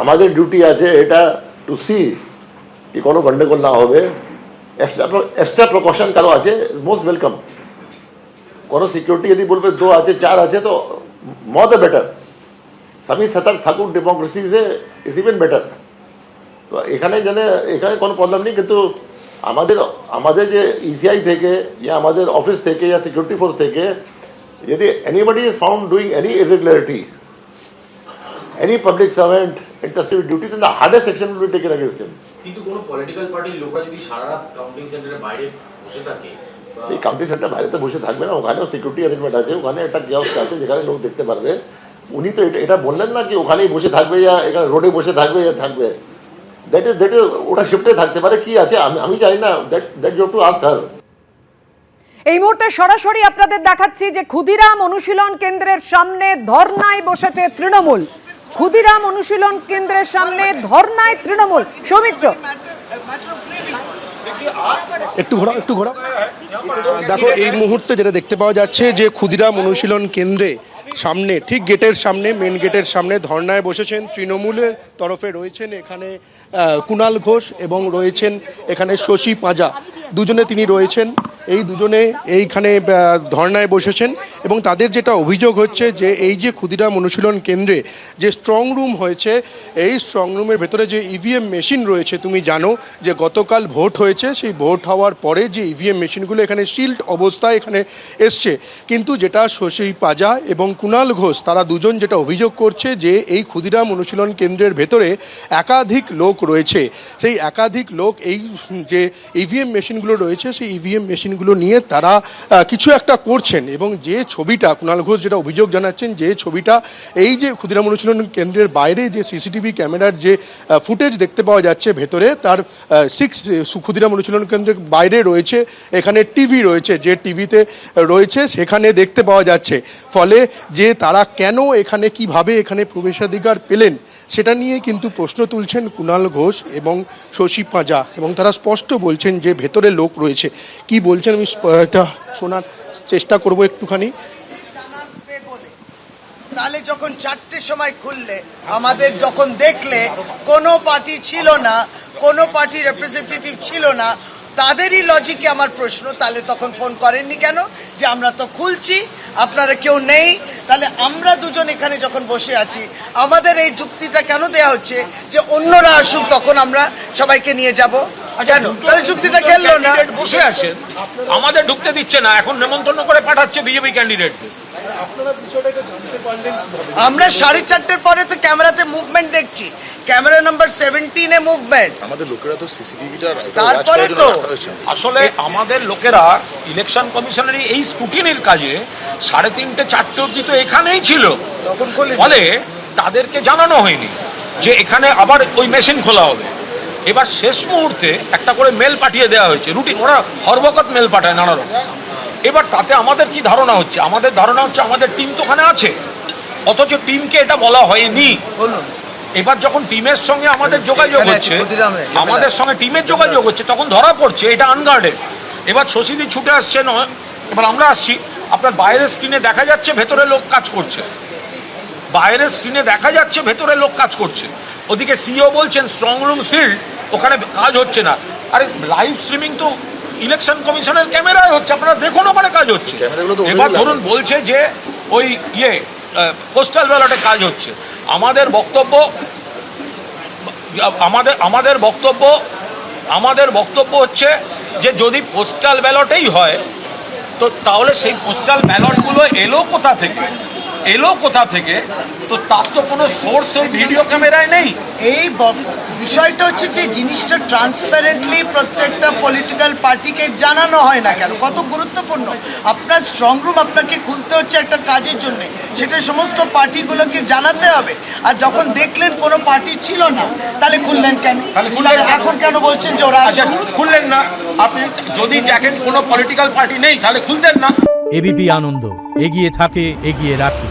আমাদের ডিউটি আছে এটা টু সি কি কোনো গন্ডগোল না হবে। এক্সট্রা প্রিকশন কারো আছে মোস্ট ওয়েলকাম। কোনো সিকিউরিটি যদি বলবে 2 আছে 4 আছে তো মোর দ্য বেটার। সবই সতর্ক থাকুক, ডেমোক্রেসি ইজ ইভেন বেটার। তো এখানে কোনো প্রবলেম নেই, কিন্তু আমাদের যে ইসিআই থেকে या আমাদের অফিস থেকে या সিকিউরিটি ফোর্স থেকে যদি anybody is found doing any irregularity, any public servant interested with duty, then the hardest action will be taken against him. কিন্তু কোন পলিটিক্যাল পার্টির লোকরা যদি সারা রাত কাউন্টিং সেন্টারের বাইরে বসে থাকে, এই কাউন্টিং সেন্টার বাইরে তো বসে থাকবে না, ওখানেও সিকিউরিটি অ্যারেঞ্জমেন্ট আছে, ওখানে একটা কিওস্ক আছে যেখানে লোক দেখতে পারবে। উনি তো এটা বললেন না কি ওখানেই বসে থাকবে या এখানে রোডে বসে থাকবে या থাকবে। দ্যাট ইজ ওটা শিফটে থাকতে পারে, কি আছে আমি জানি না, that you have to ask her. এই মুহূর্তে সরাসরি আপনাদের দেখাচ্ছি যে ক্ষুদিরাম অনুশীলন কেন্দ্রের সামনে ধর্নায় বসেছে তৃণমূল। ক্ষুদিরাম অনুশীলন কেন্দ্রের সামনে ধর্নায় তৃণমূল। সৌমিত্র, একটু ঘোরা। দেখো এই মুহূর্তে যেটা দেখতে পাওয়া যাচ্ছে যে ক্ষুদিরাম অনুশীলন কেন্দ্রে সামনে, ঠিক গেটের সামনে, মেন গেটের সামনে ধর্নায় বসেছেন তৃণমূলের তরফে রয়েছেন এখানে কুণাল ঘোষ এবং রয়েছেন এখানে শশী পাঁজা, দুজনে তিনি রয়েছেন। এই দুজনে এইখানে ধর্নায় বসেছেন এবং তাদের যেটা অভিযোগ হচ্ছে যে এই যে ক্ষুদিরাম অনুশীলন কেন্দ্রে যে স্ট্রং রুম হয়েছে, এই স্ট্রং রুমের ভেতরে যে ইভিএম মেশিন রয়েছে, তুমি জানো যে গতকাল ভোট হয়েছে, সেই ভোট হওয়ার পরে যে ইভিএম মেশিনগুলো এখানে সিল্ড অবস্থায় এখানে এসছে, কিন্তু যেটা শশী পাঁজা এবং কুণাল ঘোষ তারা দুজন যেটা অভিযোগ করছে যে এই ক্ষুদিরাম অনুশীলন কেন্দ্রের ভেতরে একাধিক লোক রয়েছে। সেই একাধিক লোক এই যে ইভিএম মেশিনগুলো রয়েছে সেই ইভিএম মেশিনগুলো নিয়ে তারা কিছু একটা করছেন। এবং যে ছবিটা কুণাল ঘোষ যেটা অভিযোগ জানাচ্ছেন, যে ছবিটা এই যে ক্ষুদিরাম অনুশীলন কেন্দ্রের বাইরে যে সিসিটিভি ক্যামেরার যে ফুটেজ দেখতে পাওয়া যাচ্ছে ভেতরে, তার ক্ষুদিরাম অনুশীলন কেন্দ্রের বাইরে রয়েছে এখানে টিভি রয়েছে, যে টিভিতে রয়েছে সেখানে দেখতে পাওয়া যাচ্ছে। ফলে যে তারা কেন এখানে কিভাবে এখানে প্রবেশাধিকার পেলেন সেটা নিয়ে কিন্তু প্রশ্ন তুলছেন কুণাল ঘোষ এবং শশী পাঁজা, এবং তারা স্পষ্ট বলছেন যে ভেতরে লোক রয়েছে। কি বলছেন আমি এটা শোনার চেষ্টা করব একটুখানি। তাহলে যখন 4টের সময় খুললে, আমাদের যখন দেখলে কোনো পার্টি ছিল না, কোনো পার্টি রিপ্রেজেন্টেটিভ ছিল না, তাদেরই লজিকে আমার প্রশ্ন, তাহলে তখন ফোন করেননি কেন যে আমরা তো খুলছি, আপনারা কেউ নেই? তাহলে আমরা দুজন এখানে যখন বসে আছি, আমাদের এই যুক্তিটা কেন দেয়া হচ্ছে যে অন্যরা আসুক তখন আমরা সবাইকে নিয়ে যাব? কেন তাহলে যুক্তিটা খেললো না? বসে আছেন, আমাদের ঢুকতে দিচ্ছে না, এখন নেমন্তন্ন করে পাঠাচ্ছে বিজেপি ক্যান্ডিডেটকে। আমরা 4:30 পরে তো ক্যামেরাতে মুভমেন্ট দেখছি, ক্যামেরা নাম্বার 17-এ মুভমেন্ট। আমাদের লোকেরা তো সিসিটিভিটা তারপরে তো আসলে আমাদের লোকেরা ইলেকশন কমিশনারই এই স্ক্রুটিনির কাজে 3:30-4টে অবধি তো এখানেই ছিল, ফলে তাদেরকে জানানো হয়নি যে এখানে আবার ওই মেশিন খোলা হবে। এবার শেষ মুহূর্তে একটা করে মেল পাঠিয়ে দেওয়া হয়েছে, রুটিন, ওরা হরবকত মেল পাঠায় নানা রকম। এবার তাতে আমাদের কি ধারণা হচ্ছে, আমাদের ধারণা হচ্ছে আমাদের টিম তো ওখানে আছে, অথচ টিমকে এটা বলা হয়নি। এবার যখন টিমের সঙ্গে আমাদের যোগাযোগ হচ্ছে, আমাদের সঙ্গে টিমের যোগাযোগ হচ্ছে, তখন ধরা পড়ছে এটা আনগার্ডেড। এবার শশীদি ছুটে আসছে, নয় এবার আমরা আসছি, আপনার বাইরের স্ক্রিনে দেখা যাচ্ছে ভেতরে লোক কাজ করছে, বাইরের স্ক্রিনে দেখা যাচ্ছে ভেতরে লোক কাজ করছে। ওদিকে সিও বলছেন স্ট্রং রুম সিল্ড, ওখানে কাজ হচ্ছে না। আরে লাইভ স্ট্রিমিং তো ইলেকশন কমিশনের ক্যামেরায় হচ্ছে, আপনারা দেখুন ওখানে কাজ হচ্ছে। এবার ধরুন বলছে যে ওই পোস্টাল ব্যালটে কাজ হচ্ছে। আমাদের বক্তব্য হচ্ছে যে যদি পোস্টাল ব্যালটেই হয় তো তাহলে সেই পোস্টাল ব্যালটগুলো এলো কোথা থেকে, তো তার তো কোনো সোর্স ওই ভিডিও ক্যামেরায় নেই। এই বিষয়টা হচ্ছে যে জিনিসটা ট্রান্সপারেন্টলি প্রত্যেকটা পলিটিক্যাল পার্টিকে জানানো হয় না কেন? কত গুরুত্বপূর্ণ! আপনার স্ট্রং রুম আপনাকে খুলতে হচ্ছে একটা কাজের জন্য, সেটা সমস্ত পার্টিগুলোকে জানাতে হবে। আর যখন দেখলেন কোনো পার্টি ছিল না, তাহলে খুললেন কেন? এখন কেন বলছেন যে ওরা খুললেন না? আপনি যদি দেখেন কোনো পলিটিক্যাল পার্টি নেই তাহলে খুলতেন না। এবিপি আনন্দ, এগিয়ে থাকে, এগিয়ে রাখে।